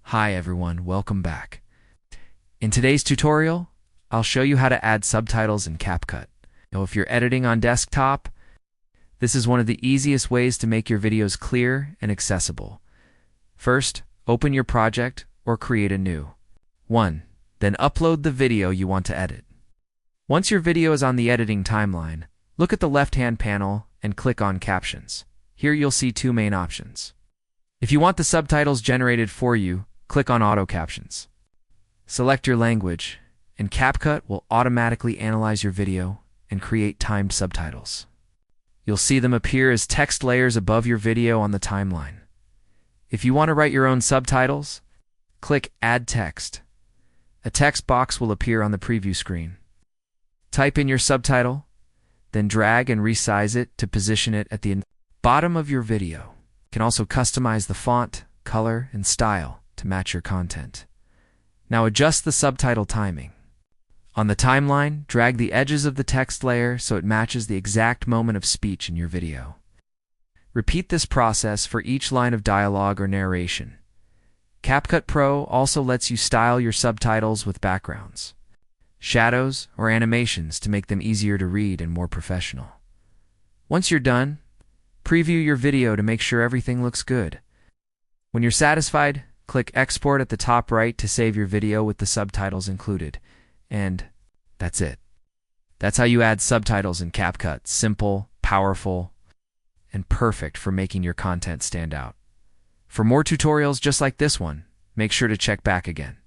Hi everyone, welcome back. In today's tutorial, I'll show you how to add subtitles in CapCut. Now, if you're editing on desktop, this is one of the easiest ways to make your videos clear and accessible. First, open your project or create a new one. Then upload the video you want to edit. Once your video is on the editing timeline, look at the left-hand panel and click on Captions. Here you'll see two main options. If you want the subtitles generated for you, click on Auto Captions. Select your language, and CapCut will automatically analyze your video and create timed subtitles. You'll see them appear as text layers above your video on the timeline. If you want to write your own subtitles, click Add Text. A text box will appear on the preview screen. Type in your subtitle, then drag and resize it to position it at the bottom of your video. You can also customize the font, color, and style to match your content. Now adjust the subtitle timing. On the timeline, drag the edges of the text layer so it matches the exact moment of speech in your video. Repeat this process for each line of dialogue or narration. CapCut Pro also lets you style your subtitles with backgrounds, shadows, or animations to make them easier to read and more professional. Once you're done, preview your video to make sure everything looks good. When you're satisfied, click Export at the top right to save your video with the subtitles included. And that's it. That's how you add subtitles in CapCut. Simple, powerful, and perfect for making your content stand out. For more tutorials just like this one, make sure to check back again.